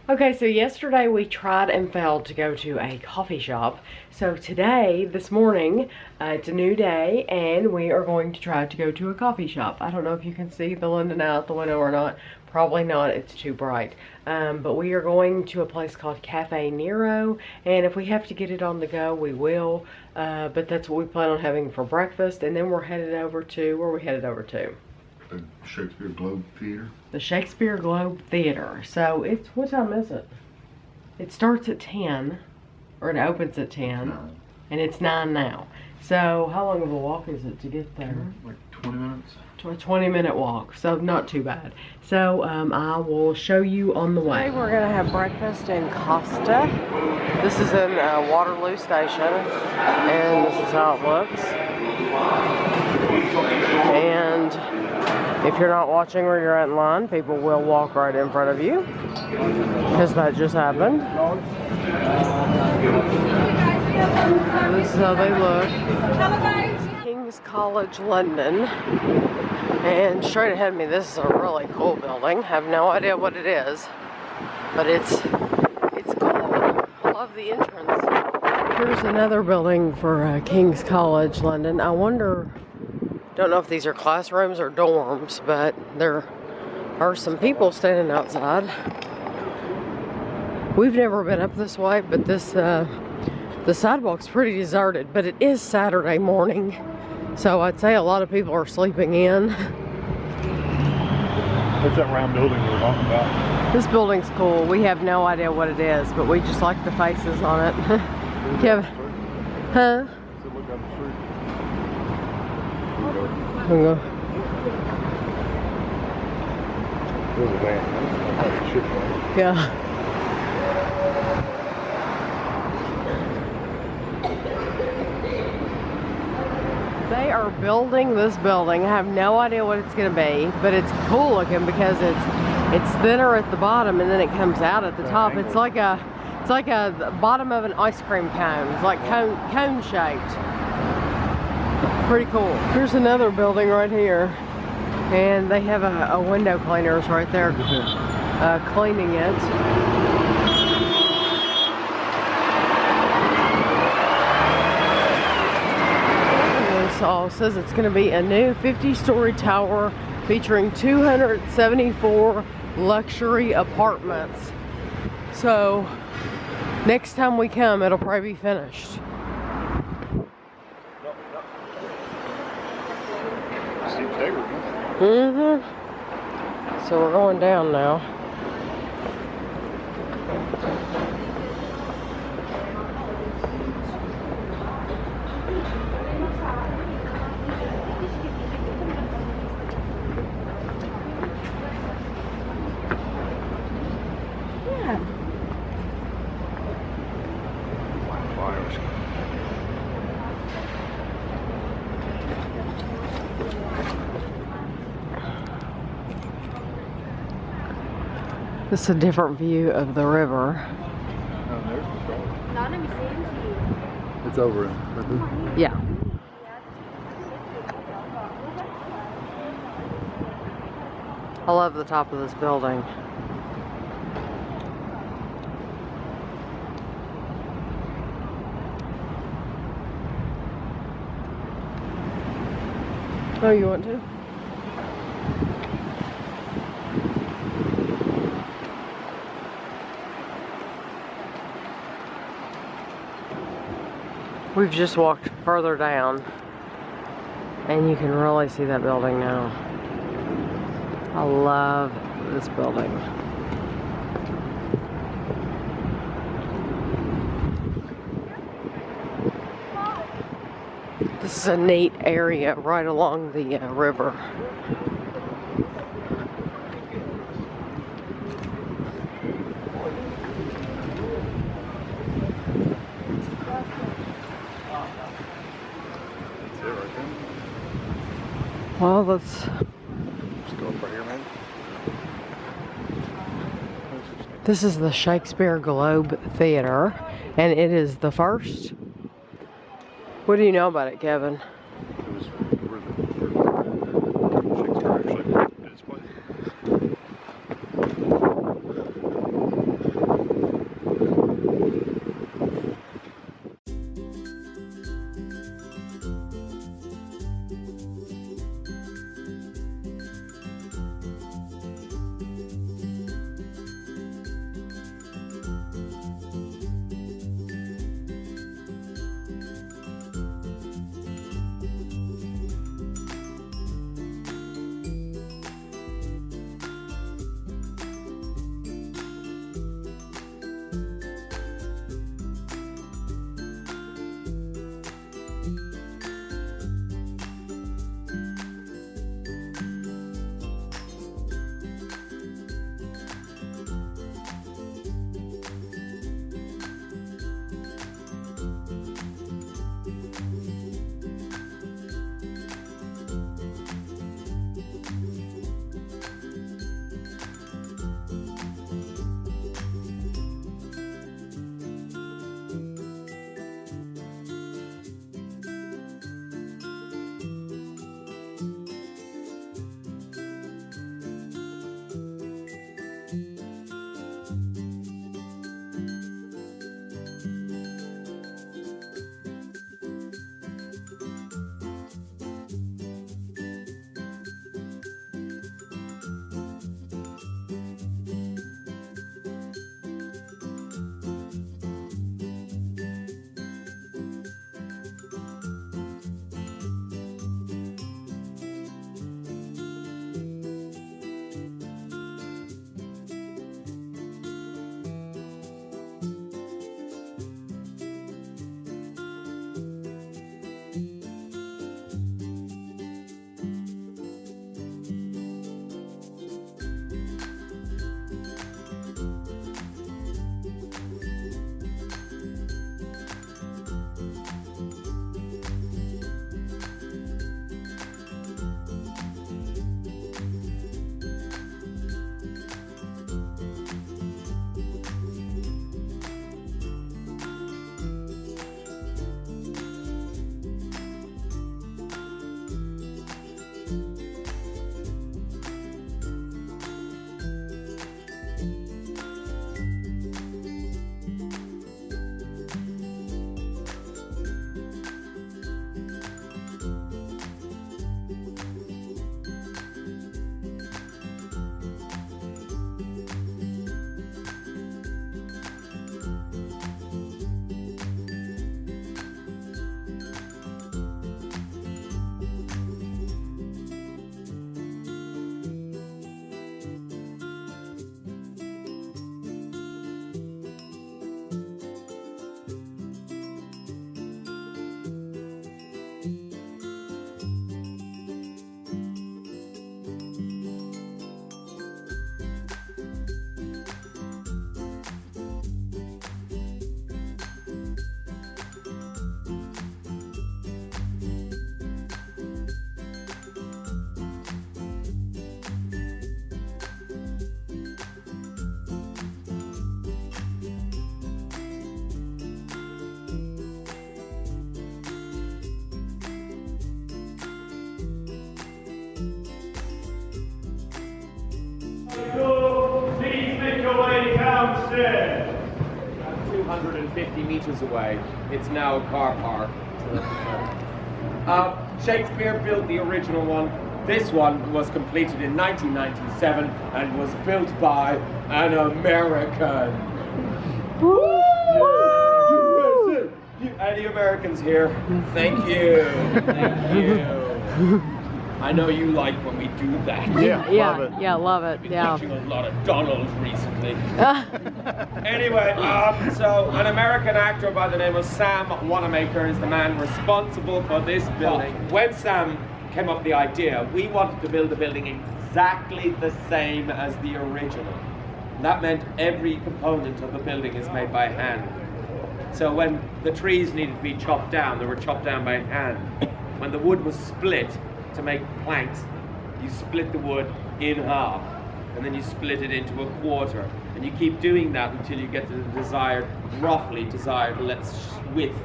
Okay, so yesterday we tried and failed to go to a coffee shop. So today, this morning, it's a new day and we are going to try to go to a coffee shop. I don't know if you can see the Linden out the window or not. Probably not, it's too bright. But we are going to a place called Cafe Nero, and if we have to get it on the go, we will. But that's what we plan on having for breakfast, and then we're headed over to, where are we headed over to? The Shakespeare Globe Theater. The Shakespeare Globe Theater. So it's, what time is it? It starts at 10, or it opens at 10, and it's 9 now. So how long of a walk is it to get there? Like 20 minutes. A 20-minute walk, so not too bad. So I will show you on the way. Today we're gonna have breakfast in Costa. This is in Waterloo Station, and this is how it looks. And if you're not watching where you're at in line, people will walk right in front of you, because that just happened. This is how they look. King's College London, and straight ahead of me, this is a really cool building. I have no idea what it is, but it's cool. I love the entrance. Here's another building for King's College London. I wonder, don't know if these are classrooms or dorms, but there are some people standing outside. We've never been up this way, but this the sidewalk's pretty deserted, but it is Saturday morning, so I'd say a lot of people are sleeping in. What's that round building we were talking about? This building's cool. We have no idea what it is, but we just like the faces on it. Kevin, huh? Does it look down the street? There's a van. Yeah. They are building this building. I have no idea what it's going to be, but it's cool looking because it's thinner at the bottom and then it comes out at the top. It's like a bottom of an ice cream cone. It's like cone shaped. Pretty cool. Here's another building right here, and they have a window cleaners right there cleaning it. It says it's going to be a new 50-story tower featuring 274 luxury apartments. So next time we come, it'll probably be finished. So we're going down now. This is a different view of the river. It's over. Yeah. I love the top of this building. Oh, you want to? We've just walked further down, and you can really see that building now. I love this building. This is a neat area right along the river. Well, let's go up right here, man. This is the Shakespeare Globe Theater, and it is the first. What do you know about it, Kevin? It was where Shakespeare actually did his play. 250 meters away. It's now a car park. Shakespeare built the original one. This one was completed in 1997 and was built by an American. Woo! USA! Any Americans here? Thank you. Thank you. I know you like when we do that. Yeah, love it. Been Yeah. watching a lot of Donald recently. Anyway, so an American actor by the name of Sam Wanamaker is the man responsible for this building. When Sam came up with the idea, we wanted to build a building exactly the same as the original. And that meant every component of the building is made by hand. So when the trees needed to be chopped down, they were chopped down by hand. When the wood was split to make planks, you split the wood in half, and then you split it into a quarter, and you keep doing that until you get to the roughly desired width,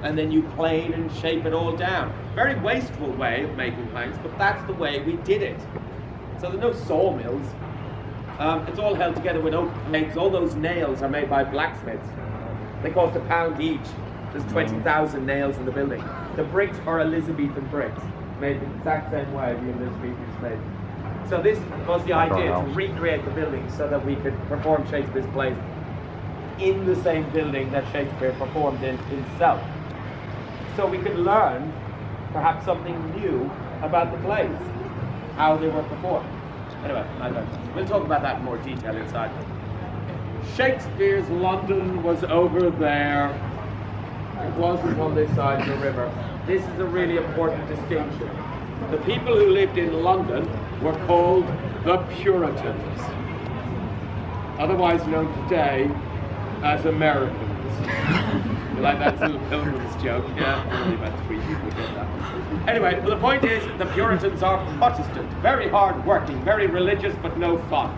and then you plane and shape it all down. Very wasteful way of making planks, but that's the way we did it. So there's no sawmills. It's all held together with oak planks. All those nails are made by blacksmiths. They cost £1 each. There's 20,000 nails in the building. The bricks are Elizabethan bricks, made the exact same way the Elizabethans made. So this was the idea, to recreate the building so that we could perform Shakespeare's plays in the same building that Shakespeare performed in himself. So we could learn perhaps something new about the plays, how they were performed. Anyway, we'll talk about that in more detail inside. Shakespeare's London was over there. It wasn't on this side of the river. This is a really important distinction. The people who lived in London were called the Puritans, otherwise known today as Americans. You like that little Pilgrims joke? Yeah, only about 3 people get that. Anyway, well, the point is, the Puritans are Protestant, very hard-working, very religious, but no fun.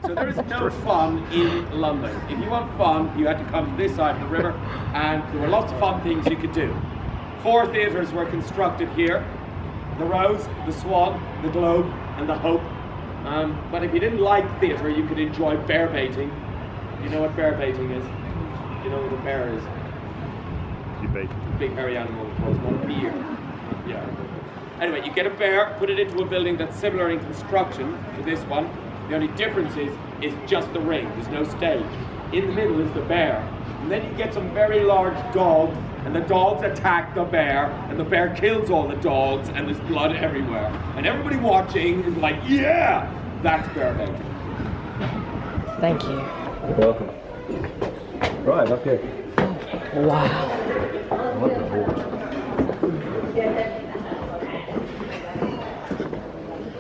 So there is no fun in London. If you want fun, you had to come to this side of the river, and there were lots of fun things you could do. 4 theatres were constructed here: the Rose, the Swan, the Globe, and the Hope. But if you didn't like theatre, you could enjoy bear baiting. You know what bear baiting is? You know what a bear is? You bait. Big hairy animal, of course, not a beer. Yeah. Anyway, you get a bear, put it into a building that's similar in construction to this one. The only difference is just the ring. There's no stage. In the middle is the bear. And then you get some very large dogs, and the dogs attack the bear, and the bear kills all the dogs, and there's blood everywhere. And everybody watching is like, yeah, that's bear baiting. Thank you. You're welcome. Right, up here. Wow. What the hell?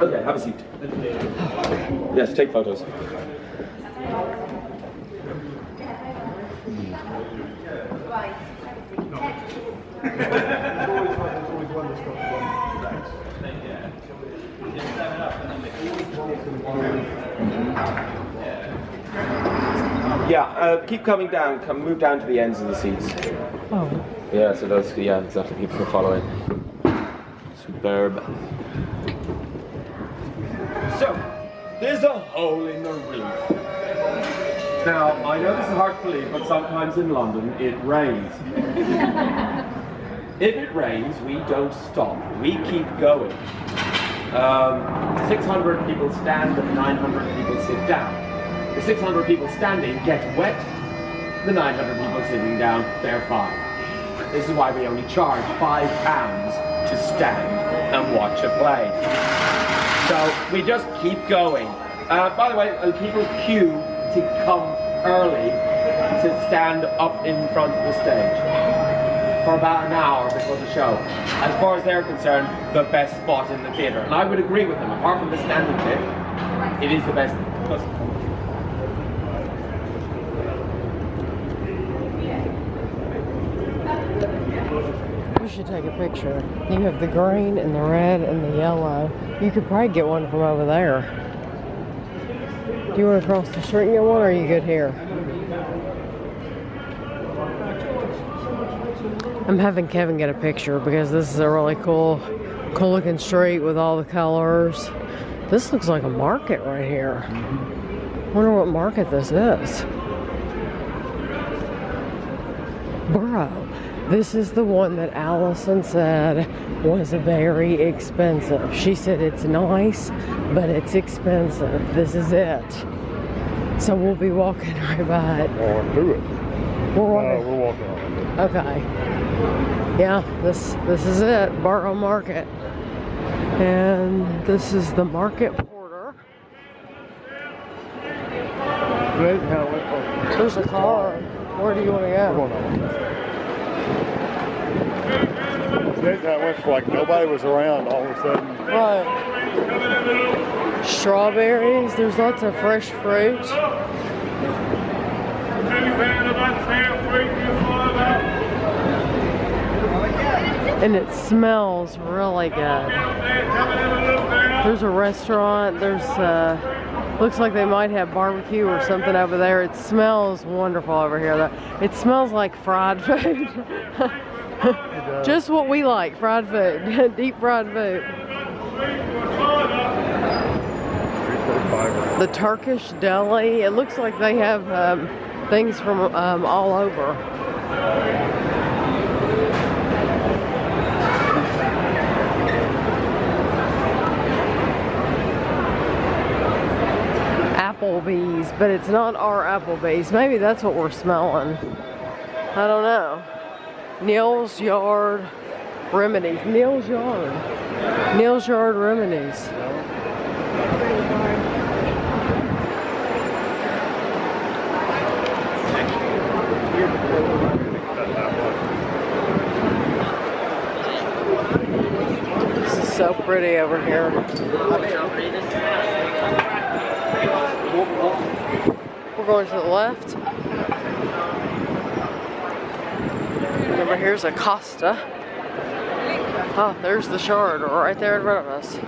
Okay, have a seat. Yes, take photos. Yeah, keep coming down. Move down to the ends of the seats. Oh. Yeah, so those, yeah, exactly. People can follow it. Superb. So, there's a hole in the roof. Now, I know this is hard to believe, but sometimes in London it rains. If it rains, we don't stop. We keep going. 600 people stand and 900 people sit down. The 600 people standing get wet. The 900 people sitting down, they're fine. This is why we only charge £5 to stand and watch a play. So we just keep going. By the way, people queue to come early to stand up in front of the stage for about an hour before the show. As far as they're concerned, the best spot in the theatre. And I would agree with them. Apart from the standing bit, it is the best. We should take a picture. You have the green and the red and the yellow. You could probably get one from over there. Do you want to cross the street and get one, or are you good here? I'm having Kevin get a picture because this is a really cool looking street with all the colors. This looks like a market right here. Wonder what market this is. Borough. This is the one that Allison said was very expensive. She said it's nice, but it's expensive. This is it. So we'll be walking right by it. Or to it. We're walking. We're walking on it. Okay. Yeah, this is it. Borough Market. And this is the market porter. There's a car. Where do you want to go? Today's how it went for like nobody was around all of a sudden. Right. Strawberries. There's lots of fresh fruit. And it smells really good. There's a restaurant. There's looks like they might have barbecue or something over there. It smells wonderful over here though. It smells like fried food. Just what we like, fried food. Deep fried food. The Turkish deli. It looks like they have things from all over. Applebee's, but it's not our Applebee's. Maybe that's what we're smelling. I don't know. Neil's Yard Remedies. Neil's Yard. Neil's Yard Remedies. This is so pretty over here. We're going to the left. Over here's a Costa. Oh, there's the Shard right there in front of us.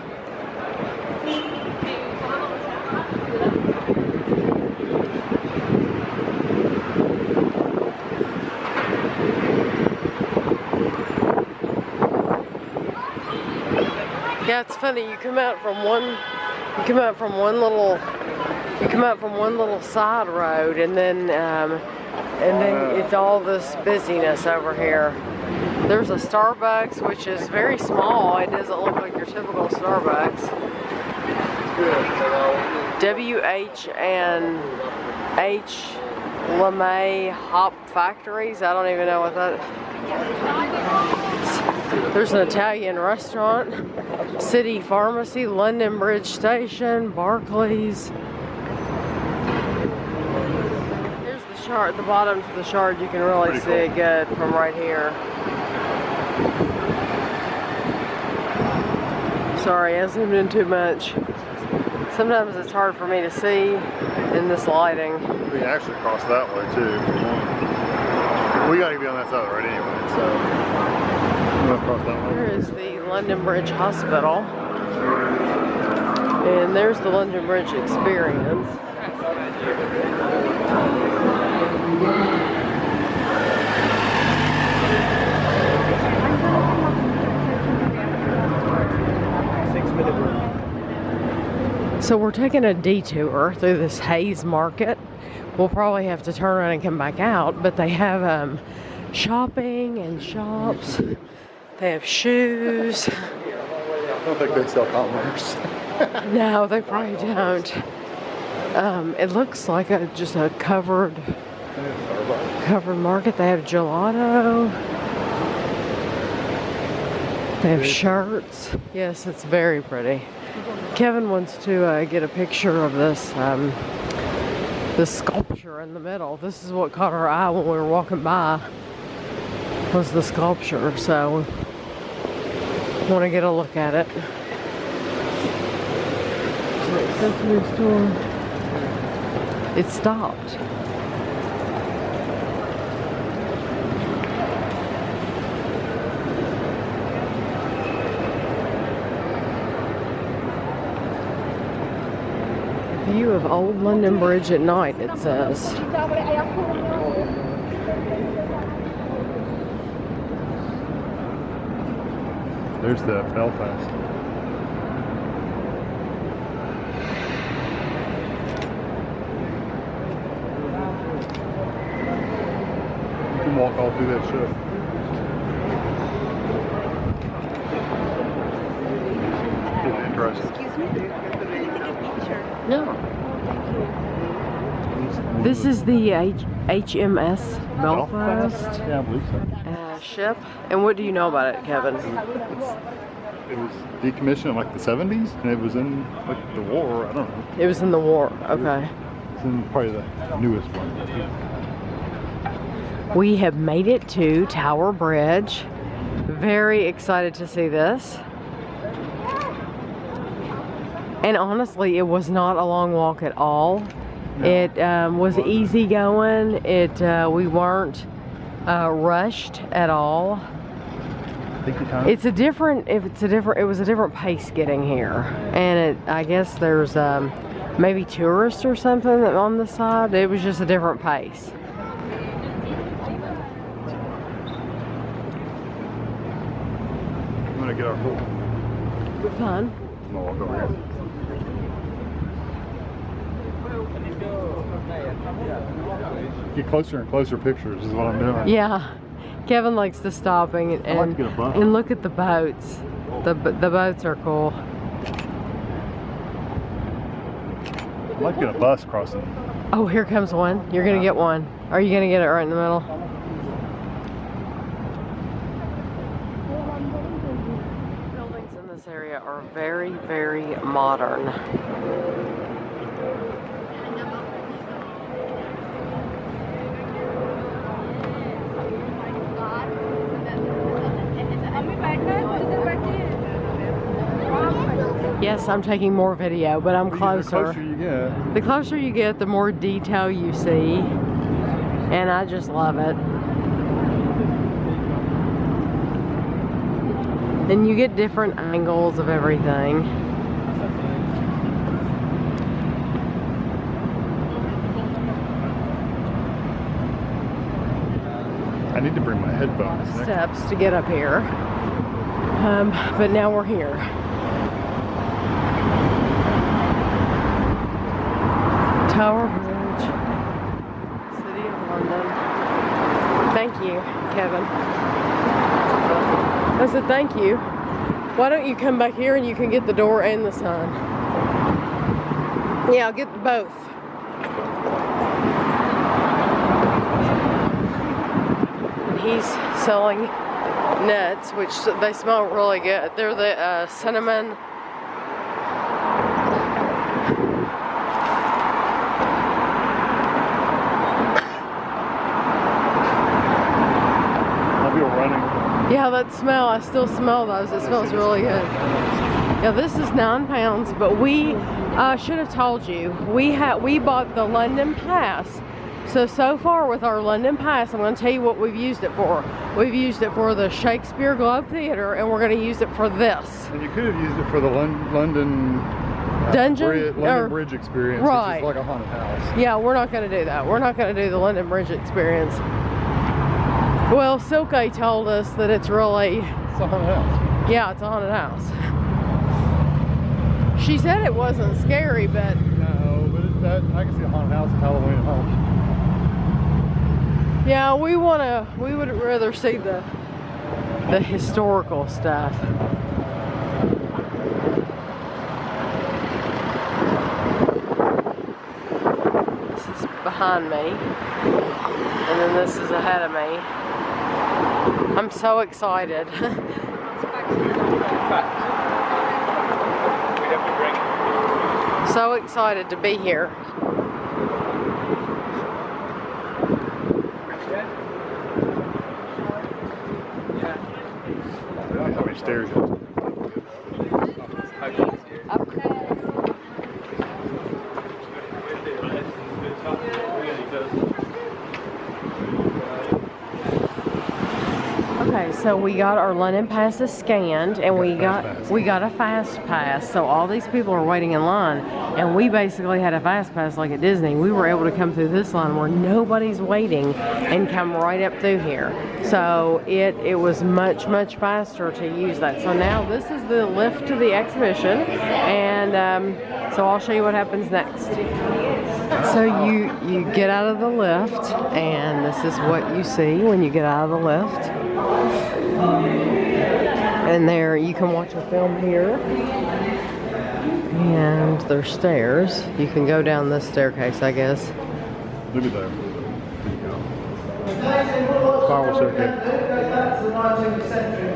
Yeah, it's funny. You come out from one little side road, and then it's all this busyness over here. There's a Starbucks, which is very small. It doesn't look like your typical Starbucks. WH and H LeMay Hop Factories. I don't even know what that is. There's an Italian restaurant, City Pharmacy, London Bridge Station, Barclays. Here's the Shard, the bottom to the Shard. You can really see it good from right here. Sorry, I zoomed in too much. Sometimes it's hard for me to see in this lighting. We can actually cross that way too. We gotta be on that side right anyway, so we're gonna cross that way. Here is the London Bridge Hospital. And there's the London Bridge Experience. So we're taking a detour through this Hayes Market. We'll probably have to turn around and come back out, but they have shopping and shops. They have shoes. I don't think they sell commerce. No, they probably don't. It looks like just a covered market. They have gelato. They have shirts. Yes, it's very pretty. Kevin wants to get a picture of this sculpture in the middle. This is what caught our eye when we were walking by, was the sculpture. So we want to get a look at it. Sesame store. It stopped. View of Old London Bridge at night, it says. There's the Belfast. walk all through that ship. Really interesting. Excuse me? Can I take a picture? No. This is the HMS Belfast Yeah, I believe so. ship. And what do you know about it, Kevin? It was decommissioned in like the 70s, and it was in like the war. I don't know. It was in the war. Okay. It's in probably the newest one. We have made it to Tower Bridge. Very excited to see this. And honestly, it was not a long walk at all. No. It was easy going. We weren't rushed at all. Take your time. It was a different pace getting here. And I guess there's maybe tourists or something on the side. It was just a different pace. I'm gonna get our pool. Fun. I'm gonna walk over here. Get closer and closer pictures is what I'm doing. Yeah. Kevin likes to stop and I like to get a bus. and look at the boats. The boats are cool. I'd like to get a bus crossing. Oh, here comes one. You're gonna get one. Are you gonna get it right in the middle? Buildings in this area are very, very modern. Yes, I'm taking more video, but I'm closer. The closer you get. The closer you get, the more detail you see, and I just love it. And you get different angles of everything. I need to bring my headphones. Steps to get up here, but now we're here. Tower Bridge, City of London. Thank you, Kevin. I said thank you. Why don't you come back here and you can get the door and the sign? Yeah, I'll get both. And he's selling nuts, which they smell really good. They're the cinnamon. Yeah, that smell, I still smell those. It smells really good. Yeah, this is £9, but we should have told you. We bought the London Pass. So far with our London Pass, I'm going to tell you what we've used it for. We've used it for the Shakespeare Globe Theater, and we're going to use it for this. And you could have used it for the London Bridge experience, right. Which is like a haunted house. Yeah, we're not going to do that. We're not going to do the London Bridge experience. Well, Silke told us that it's really... It's a haunted house. Yeah, it's a haunted house. She said it wasn't scary, but... No, but I can see a haunted house at Halloween at home. Yeah, we would rather see the historical stuff. This is behind me, and then this is ahead of me. I'm so excited. So excited to be here. How many stairs? Okay, so we got our London passes scanned, and we got a fast pass. So all these people are waiting in line, and we basically had a fast pass like at Disney. We were able to come through this line where nobody's waiting and come right up through here. So it was much faster to use that. So now this is the lift to the exhibition, and so I'll show you what happens next. So you get out of the lift, and this is what you see when you get out of the lift. And there you can watch a film here. And there's stairs. You can go down this staircase, I guess. Look at that. Spiral circuit. Back to the 19th century.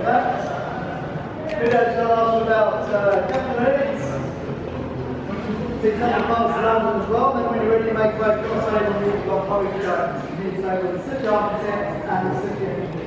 Video's gone on for about a couple of minutes. Take some parts of London as well. Then when you're ready to make way to Costa, you've got Poetry Gardens. You need to know the city architect and the city engineer.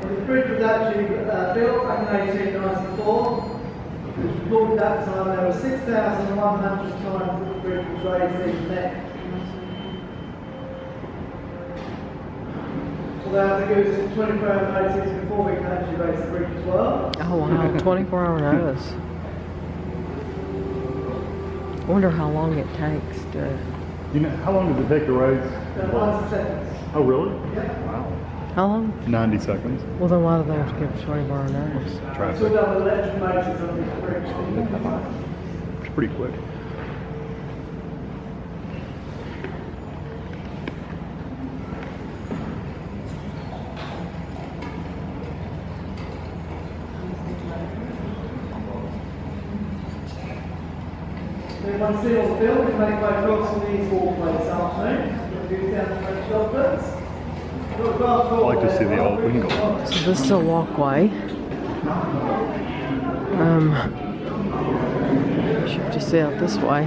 The bridge was actually built back in 1894. It was reported that time there were 6,100 times that the bridge was raised in the neck. So I think it was 24-hour notice before we can actually raise the bridge as well. Oh wow, 24-hour notice. I wonder how long it takes to... You know, how long does it take to raise? 1 second. Oh, really? Yeah. Wow. How long? 90 seconds. Well, then why do they have to give a 24-hour notice? So Traffic. done with electric motors on this bridge. It's pretty quick. Then once the all's built, we make way across these walkways this afternoon. We'll do down to French Docklands. I like to see the old window. So this is a walkway. You have to see out this way. I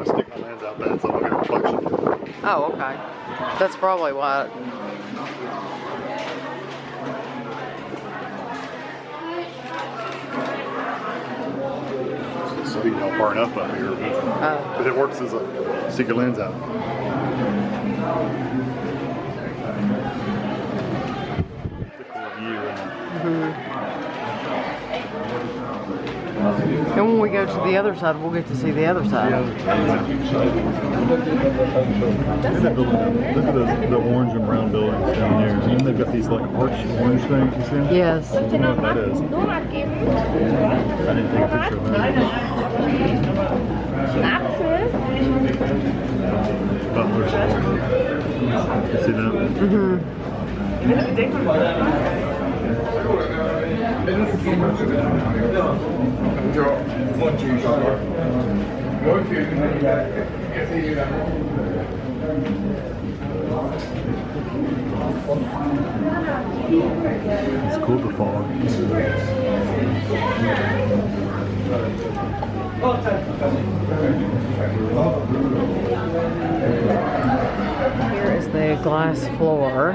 stick my hands out bad so I don't get reflection. Oh, okay. That's probably why. Speed not far enough up here, but it works as a stick your lens out. It's a cool view. And when we go to the other side, we'll get to see the other side. Look at the orange and brown buildings down there. And they've got these like arched orange things. You see them? Yes. I don't know what that is. I didn't take a picture of that. You see that? It's cool to fog. Here is the glass floor,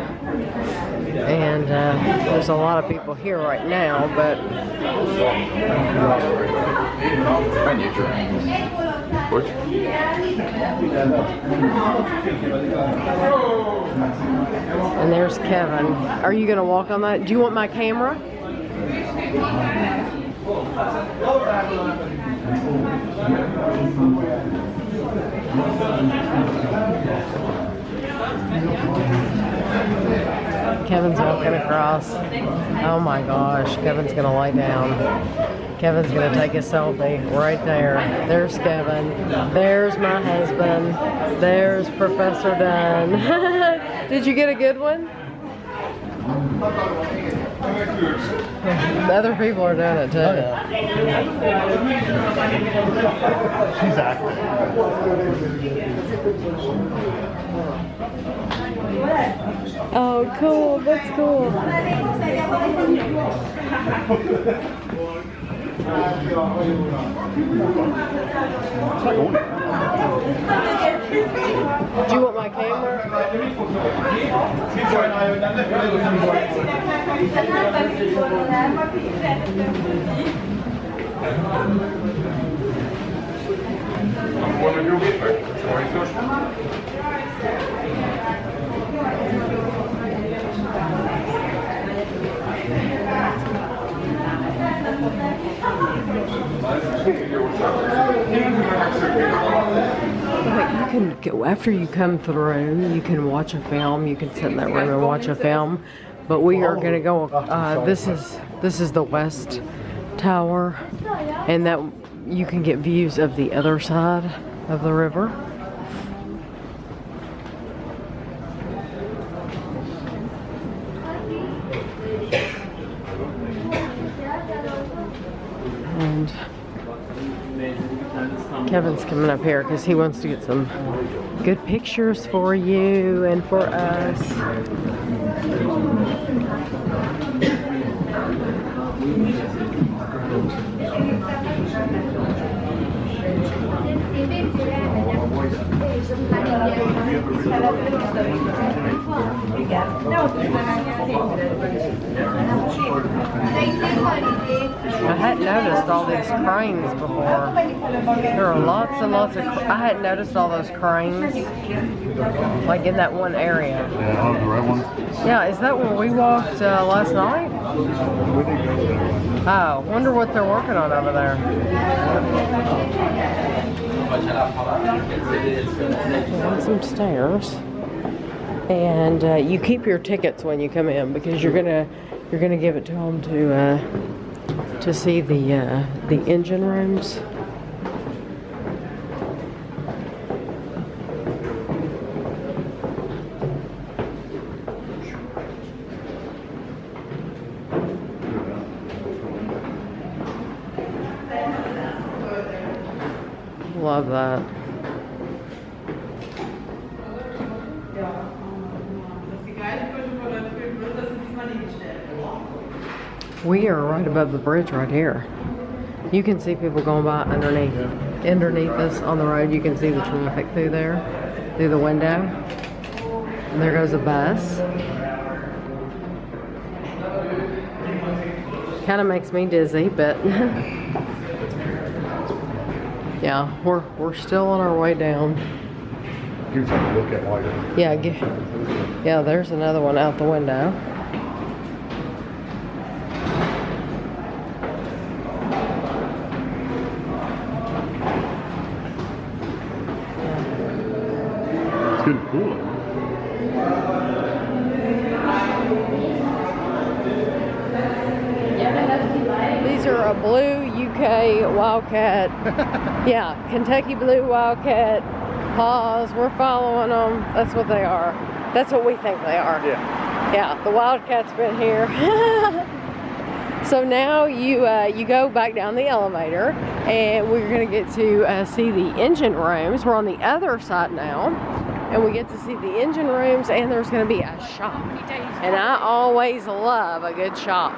and there's a lot of people here right now, but and there's Kevin. Are you going to walk on that? Do you want my camera? Kevin's walking across. Oh my gosh, Kevin's gonna lay down. Kevin's gonna take a selfie right there. There's Kevin. There's my husband. There's Professor Dunn. Did you get a good one? The other people are doing it too. Oh, yeah. She's acting. Oh, cool. That's cool. Do you want my camera? You can go after you come through. You can watch a film. You can sit in that room and watch a film. But we are going to go. This is the West Tower, and that you can get views of the other side of the river. And Kevin's coming up here because he wants to get some good pictures for you and for us. I hadn't noticed all these cranes before. There are lots and lots of. I hadn't noticed all those cranes, like in that one area. Yeah, oh, the red one. Yeah, is that where we walked last night? We didn't go there. Oh, wonder what they're working on over there. We're on some stairs, and you keep your tickets when you come in because you're gonna give it to them to see the engine rooms. Love that. We are right above the bridge right here. You can see people going by underneath us on the road. You can see the traffic through there, through the window. And there goes a bus. Kind of makes me dizzy, but yeah, we're still on our way down. Give something to look at while you're. Yeah, there's another one out the window. It's getting cool. These are a blue UK Wildcat. Yeah, Kentucky Blue Wildcat paws. We're following them. That's what they are. That's what we think they are. Yeah. Yeah, the Wildcat's been here. So now you go back down the elevator, and we're gonna get to see the engine rooms. We're on the other side now, and we get to see the engine rooms, and there's gonna be a shop. And I always love a good shop.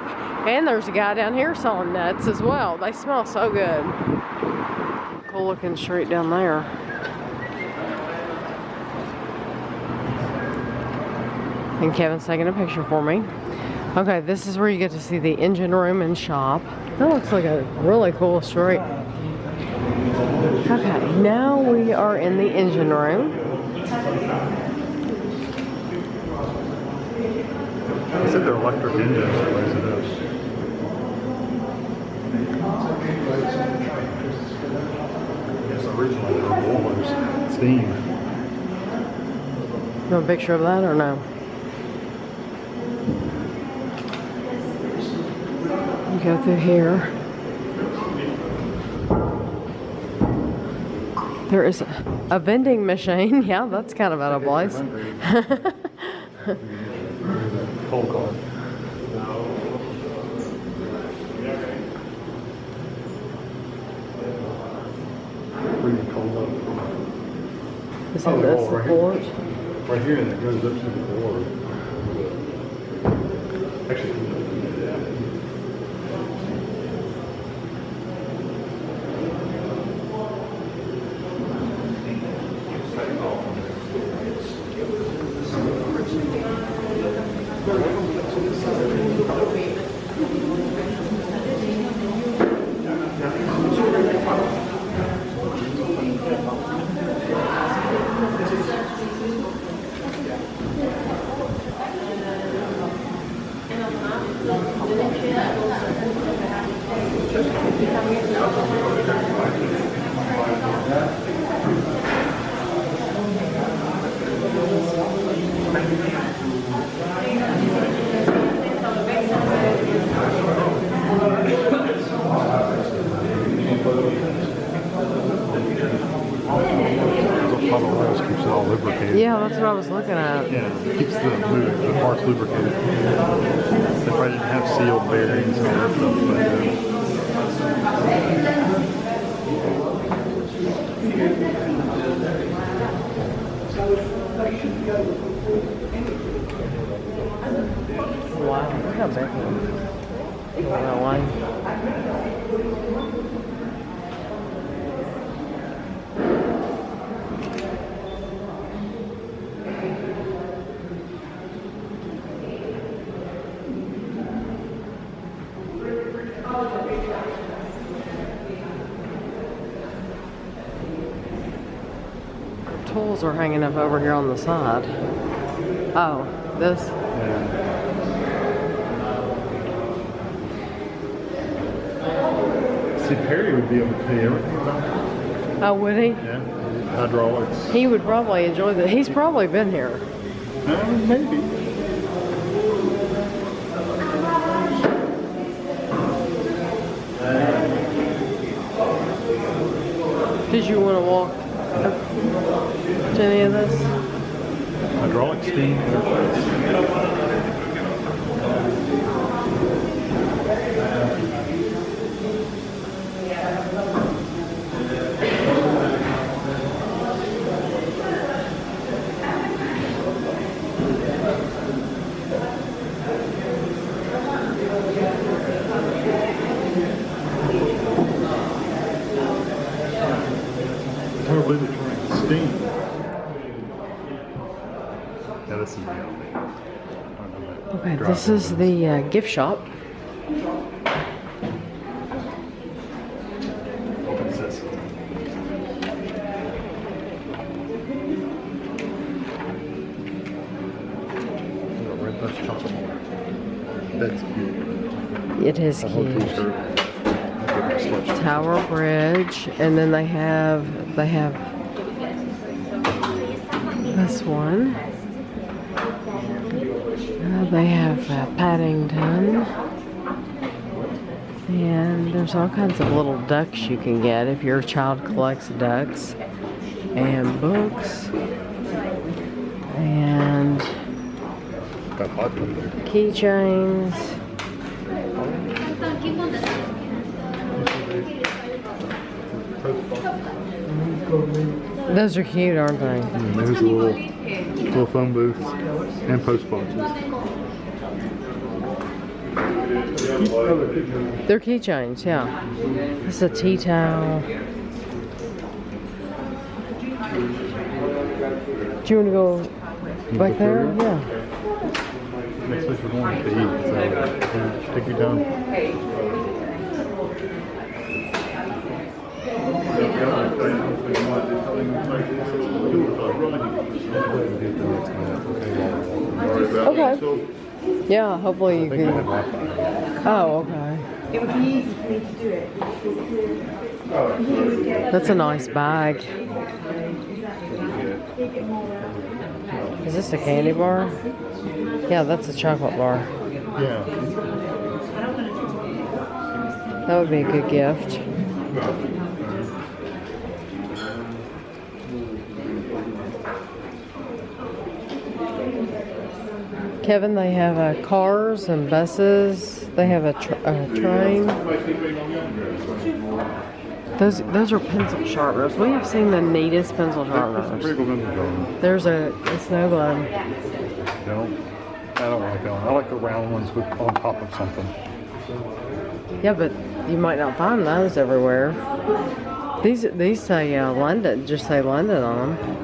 And there's a guy down here selling nuts as well. They smell so good. Cool looking street down there. And Kevin's taking a picture for me. Okay, this is where you get to see the engine room and shop. That looks like a really cool street. Okay, now we are in the engine room. I said they're electric engines, at least it is. Yes, originally they were boilers, steam. You want a picture of that or no? You go through here. There is a vending machine. Yeah, that's kind of out of place. Cold car. freezing cold up. Is Oh, that the this wall the right porch? here. Right here, and it goes up to the water. Actually, keeps it all lubricated. Yeah, that's what I was looking at. Yeah, it keeps the parts lubricated. If I didn't have sealed bearings and all that stuff, Wow, look how big it is. That one. Tools are hanging up over here on the side. Oh, this? yeah. See, Perry would be able to tell you everything about it. Oh, would he? Yeah, hydraulics. He would probably enjoy that. He's probably been here. Maybe. Did you want to walk up to any of this? Hydraulic steam. Steam. Yeah, this is the Okay, this is the gift shop. What's this? Red Dust chocolate bar. That's cute. It is A whole cute. t-shirt. Tower Bridge, and then they have this one. They have Paddington, and there's all kinds of little ducks you can get if your child collects ducks, and books, and keychains. Those are cute, aren't they? There's a little phone booth and post boxes. They're keychains, yeah. This is a tea towel. Do you want to go back there? Yeah. Next place we're going to eat, so take your time. Okay. Yeah, hopefully you can. Oh, okay. It would be easy for me to do it. That's a nice bag. Is this a candy bar? Yeah, that's a chocolate bar. Yeah. That would be a good gift. Kevin, they have cars and buses. They have a train. Those are pencil sharpeners. We have seen the neatest pencil Pretty sharpeners. cool pencil sharpener. There's a snow globe. I don't like that one. I like the round ones with on top of something. Yeah, but you might not find those everywhere. These say London, just say London on them.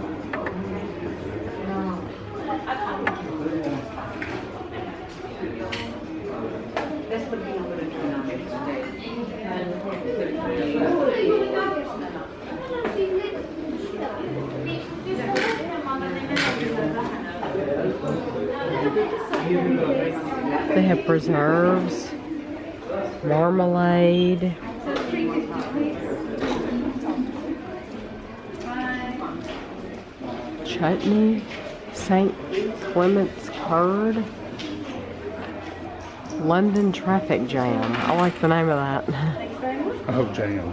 They have preserves, marmalade, chutney, St. Clement's curd, London traffic jam. I like the name of that. Oh, jam.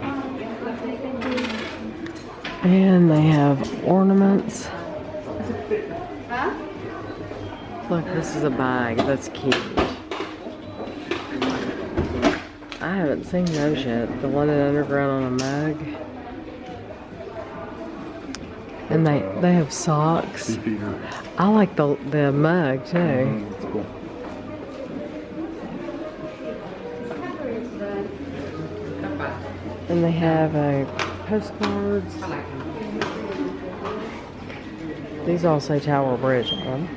And they have ornaments. Look, this is a bag. That's cute. I haven't seen those yet. The London Underground on a mug. And they have socks. I like the mug too. That's cool. And they have postcards. These all say Tower Bridge on them.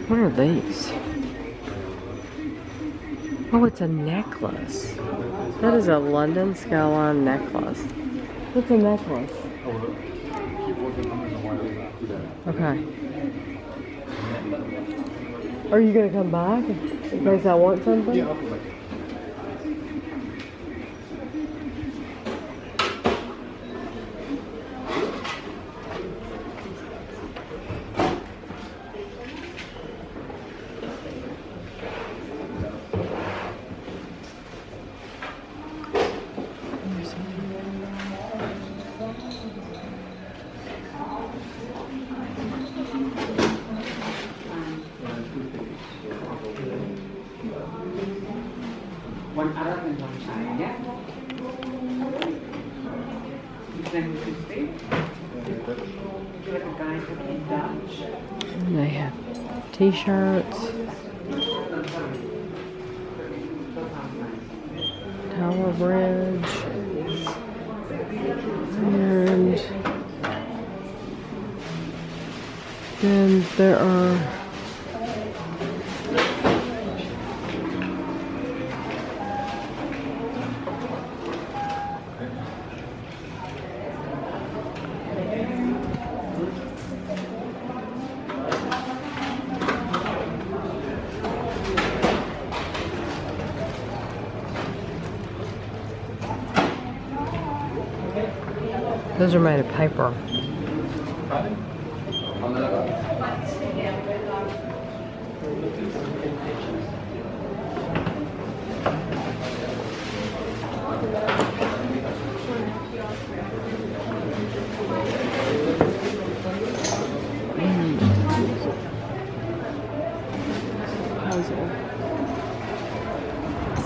What are these? Oh, it's a necklace. That is a London skyline necklace. What's a necklace? Okay. Are you gonna come back in case I want something? Yeah, I'll come back. One Arab and one China, yeah? Then we can stay. Would you like a guy cooking Dutch? And they have t-shirts, Tower Bridge, and then there are those are made of paper.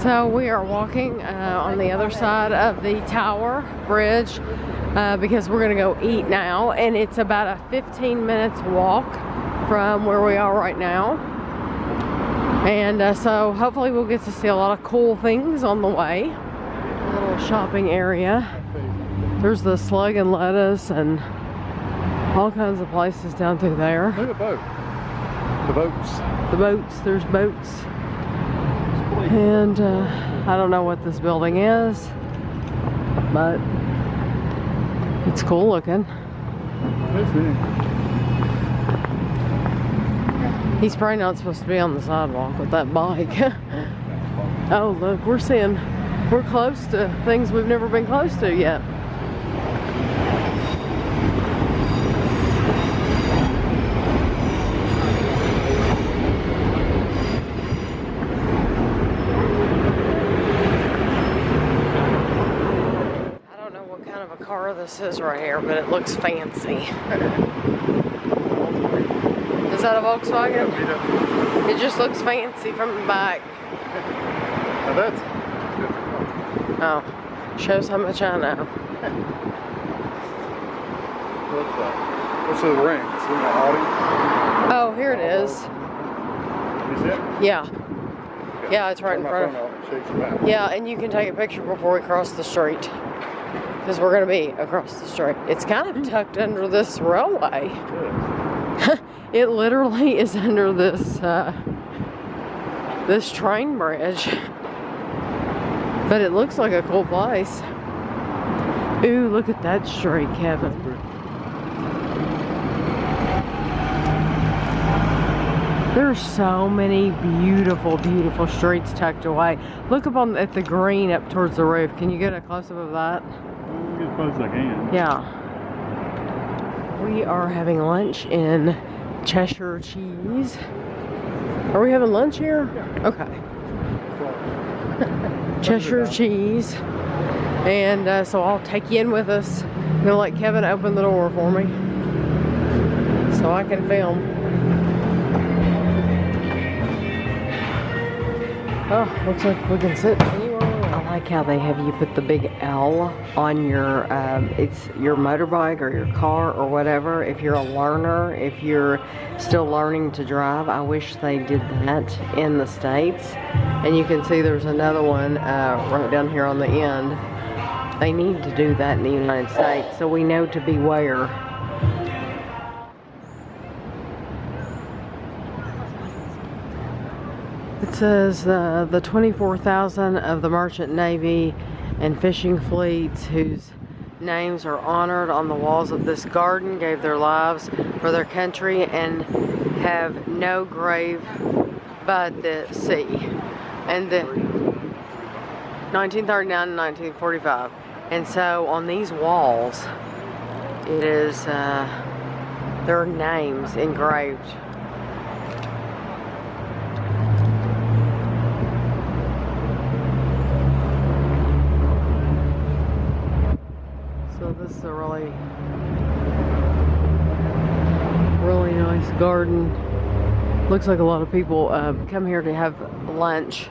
So we are walking on the other side of the Tower Bridge because we're gonna go eat now, and it's about a 15 minutes walk from where we are right now. And so hopefully we'll get to see a lot of cool things on the way. A little shopping area. There's the Slug and Lettuce and all kinds of places down through there. Look at the boat. The boats. The boats, there's boats. And I don't know what this building is, but it's cool looking. He's probably not supposed to be on the sidewalk with that bike. Oh, look, we're close to things we've never been close to yet. this is right here, but it looks fancy. Is that a Volkswagen? It just looks fancy from the back. Now that's... Oh, shows how much I know. What's that? What's the ring? Is it an Audi? Oh, here it is. Is it? Yeah. Yeah, it's right in front of. Yeah, and you can take a picture before we cross the street. Because we're going to be across the street. It's kind of tucked under this railway. It literally is under this this train bridge. But it looks like a cool place. Ooh, look at that street, Kevin. There's so many beautiful, beautiful streets tucked away. Look up at the green up towards the roof. Can you get a close-up of that? I'll get as close as I can. Yeah. We are having lunch in Cheshire cheese. Are we having lunch here? Yeah. Okay. Cheshire cheese. And so I'll take you in with us. I'm gonna let Kevin open the door for me so I can film. Oh, looks like we can sit anywhere we want. I like how they have you put the big L on your, it's your motorbike or your car or whatever. If you're a learner, if you're still learning to drive, I wish they did that in the States. And you can see there's another one right down here on the end. They need to do that in the United States so we know to beware. It says the 24,000 of the merchant navy and fishing fleets whose names are honored on the walls of this garden gave their lives for their country and have no grave but the sea. And the 1939 and 1945. And so on these walls, it is their names engraved. So this is a really, really nice garden. Looks like a lot of people come here to have lunch.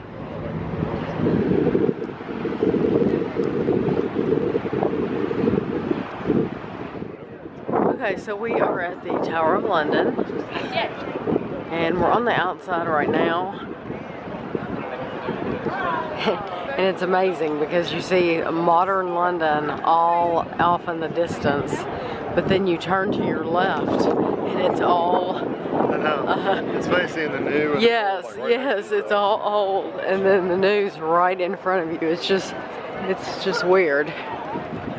Okay, so we are at the Tower of London, and we're on the outside right now. And it's amazing because you see modern London all off in the distance, but then you turn to your left and it's all... I know. It's funny seeing the new. Yes, like right yes, it's all old, and then the new's right in front of you. It's just weird.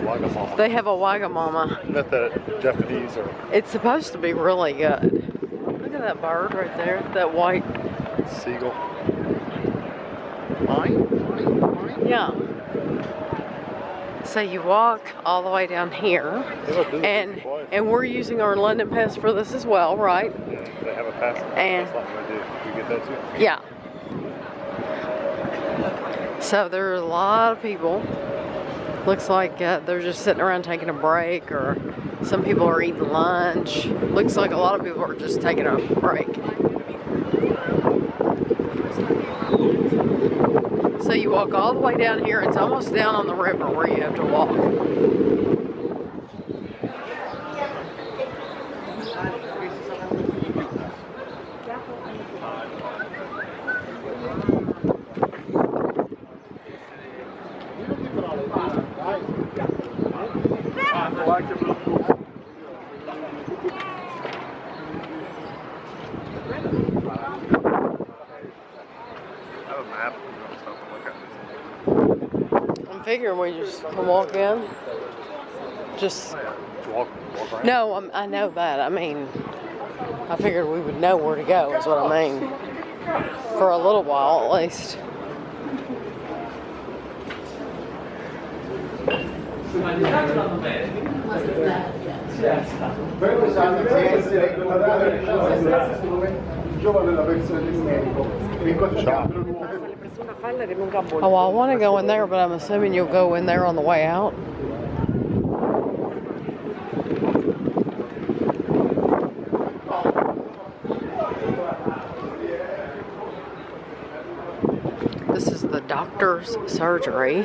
Wagamama. They have a Wagamama. Not that Japanese or... It's supposed to be really good. Look at that bird right there, that white... Seagull. Mine? Yeah. So you walk all the way down here, and we're using our London Pass for this as well, right? Yeah, they have a pass. And that's what I'm gonna do. You get that too? yeah. So there are a lot of people. Looks like they're just sitting around taking a break, or some people are eating lunch. Looks like a lot of people are just taking a break. So you walk all the way down here. It's almost down on the river where you have to walk. I'm figuring we just can walk in. Just walk right. no, I know that. I mean, I figured we would know where to go. Is what I mean. For a little while, at least. Oh, well, I want to go in there, but I'm assuming you'll go in there on the way out. doctor's surgery.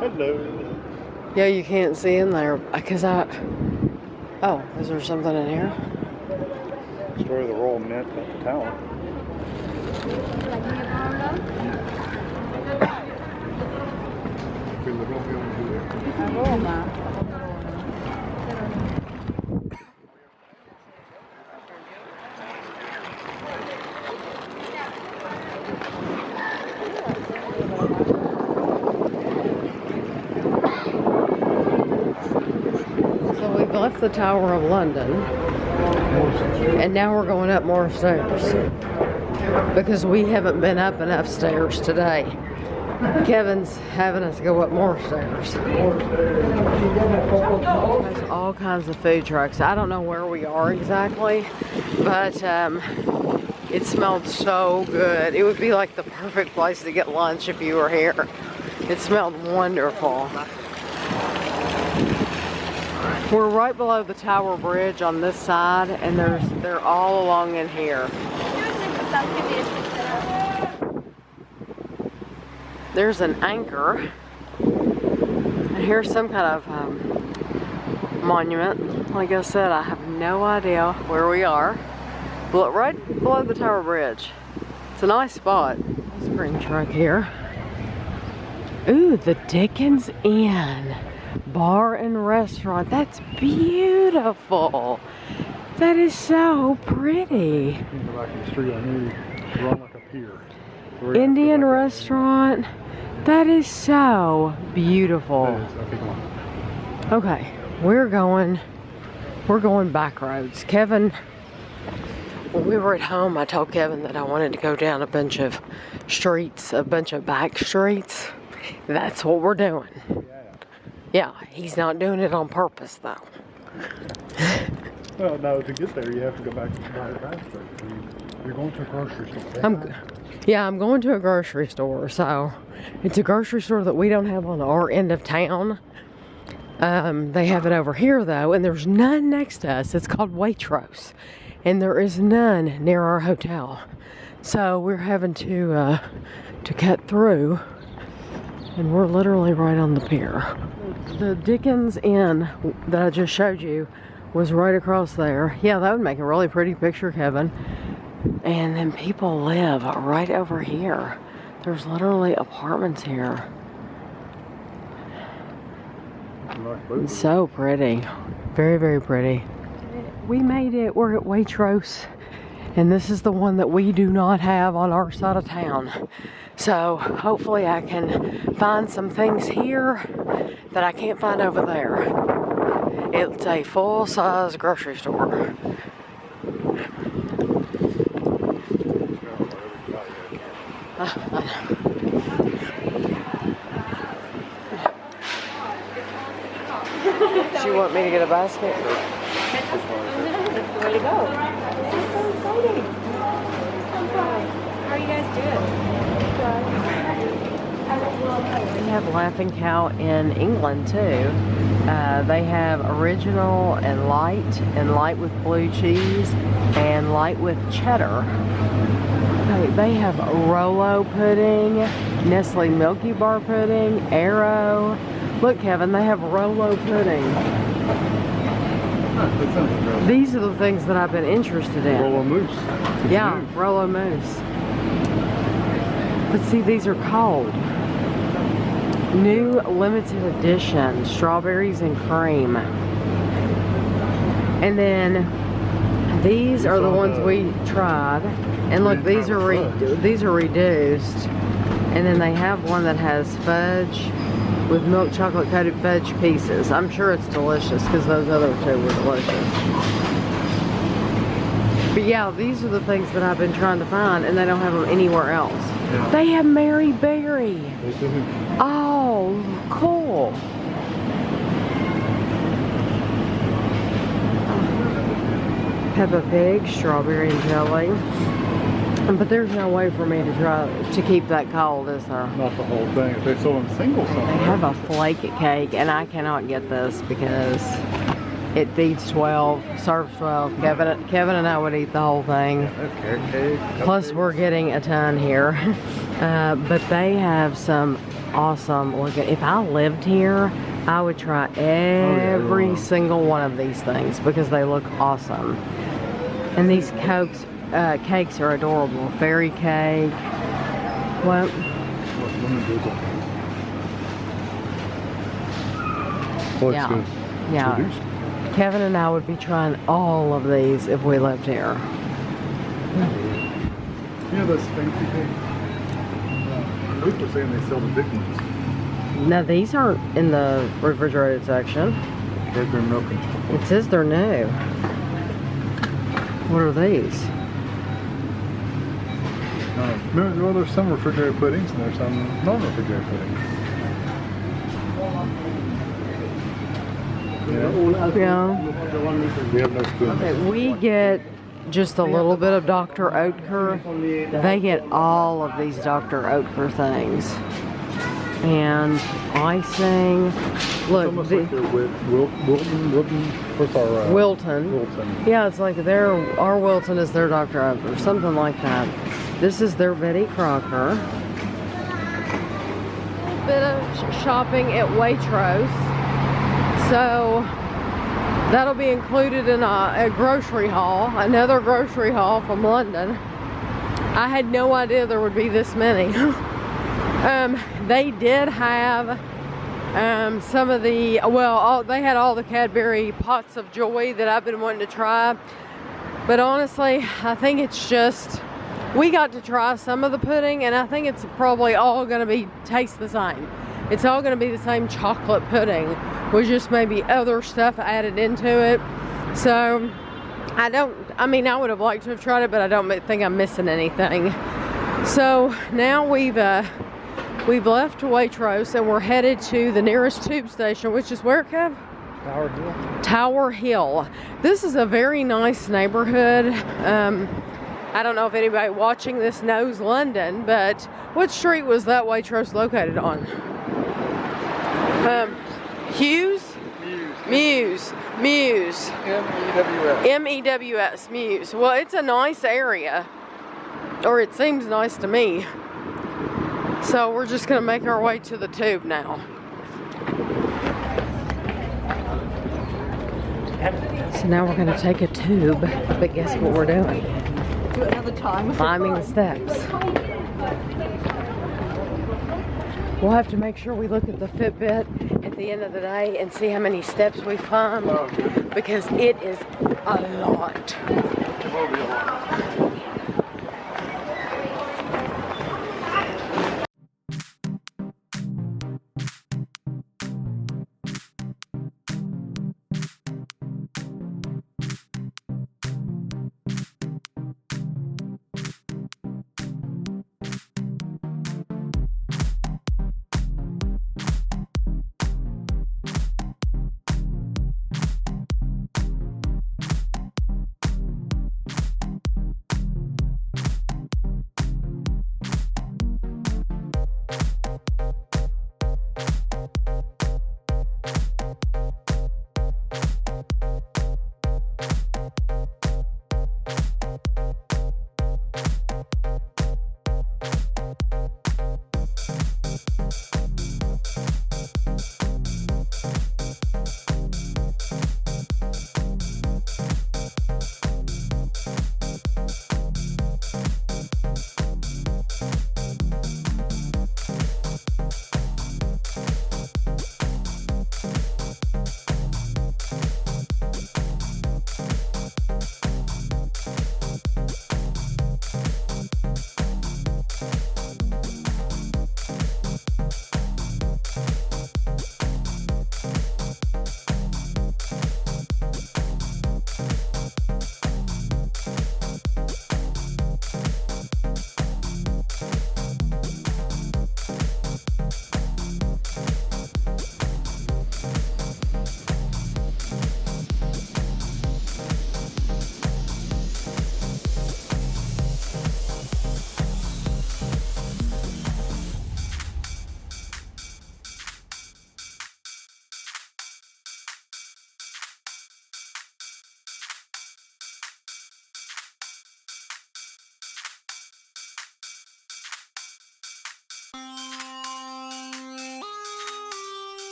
Hello. Yeah, you can't see in there because oh, is there something in here? Story of the Royal Mint at the Tower. So we've left the Tower of London, and now we're going up more stairs because we haven't been up enough stairs today. Kevin's having us go up more stairs. There's all kinds of food trucks. I don't know where we are exactly, but it smelled so good. It would be like the perfect place to get lunch if you were here. It smelled wonderful. We're right below the Tower Bridge on this side, and they're all along in here. There's an anchor, and here's some kind of monument. Like I said, I have no idea where we are. But right below the Tower Bridge. It's a nice spot. Ice cream truck here. Ooh, the Dickens Inn Bar and Restaurant. That's beautiful. That is so pretty. Go back to the street, I knew we're on like a pier. Indian restaurant. That is so beautiful. Okay, come on. Okay, we're going back roads. Kevin, when we were at home, I told Kevin that I wanted to go down a bunch of streets, a bunch of back streets. That's what we're doing. Yeah, he's not doing it on purpose though. Well, no, to get there, you have to go back to the back street. You're going to a grocery store. I'm going to a grocery store. So it's a grocery store that we don't have on our end of town. They have it over here though, and there's none next to us. It's called Waitrose, and there is none near our hotel. So we're having to cut through, and we're literally right on the pier. The Dickens Inn that I just showed you was right across there. Yeah, that would make a really pretty picture, Kevin. And then people live right over here. There's literally apartments here. It's so pretty. Very, very pretty. We made it. We're at Waitrose. And this is the one that we do not have on our side of town. So hopefully I can find some things here that I can't find over there. It's a full-size grocery store. Do you want me to get a basket? That's the way to go. This is so exciting. How are you guys doing? They have Laughing Cow in England too. They have original and light with blue cheese, and light with cheddar. They have Rolo pudding, Nestle Milky Bar pudding, Arrow. Look, Kevin, they have Rolo pudding. These are the things that I've been interested in. Rolo mousse. Yeah, Rolo mousse. But see, these are cold. New limited edition, strawberries and cream. And then these are the ones we tried. And look, these are reduced. And then they have one that has fudge with milk chocolate coated fudge pieces. I'm sure it's delicious because those other two were delicious. But yeah, these are the things that I've been trying to find, and they don't have them anywhere else. Yeah. They have Mary Berry. Oh, cool. Peppa Pig, strawberry and jelly. But there's no way for me to try to keep that cold, is there? Not the whole thing. If they sold them single They somewhere. have a flake cake, and I cannot get this because it feeds 12, serves 12. Kevin and I would eat the whole thing. Carrot cake. Plus, we're getting a ton here. But they have some awesome looking. If I lived here, I would try every single one of these things because they look awesome. And these cakes are adorable. Fairy cake. What? Well, Yeah. good. Yeah. Produced. Kevin and I would be trying all of these if we lived here. You know those fancy cakes? Luke was saying they sell the big ones. Now these aren't in the refrigerated section. Strawberry milk and chocolate. It says they're new. What are these? Well, there's some refrigerated puddings and there's some non-refrigerated puddings. Yeah. We have no spoon. Okay, we get just a little bit of Dr. Oetker. They get all of these Dr. Oetker things. And icing. Look, Almost like they're Wilton. What's our Wilton. Wilton. Yeah, it's like our Wilton is their Dr. Oetker, something like that. This is their Betty Crocker. Bit of shopping at Waitrose. So that'll be included in a grocery haul, another grocery haul from London. I had no idea there would be this many. They did have some of the, they had all the Cadbury Pots of Joy that I've been wanting to try. But honestly, I think it's just, we got to try some of the pudding and I think it's probably all going to taste the same. It's all going to be the same chocolate pudding with just maybe other stuff added into it. So I would have liked to have tried it, but I don't think I'm missing anything. So now we've left Waitrose and we're headed to the nearest tube station, which is where, Kev? Tower Hill. Tower Hill. This is a very nice neighborhood. I don't know if anybody watching this knows London, but what street was that Waitrose located on? Hughes? Muse. M-E-W-S. M-E-W-S, Muse. Well, it's a nice area, or it seems nice to me. So we're just gonna make our way to the tube now. So now we're gonna take a tube, but guess what we're doing? Do it another time. Climbing the steps. We'll have to make sure we look at the Fitbit at the end of the day and see how many steps we climbed, because it is a lot. It will be a lot.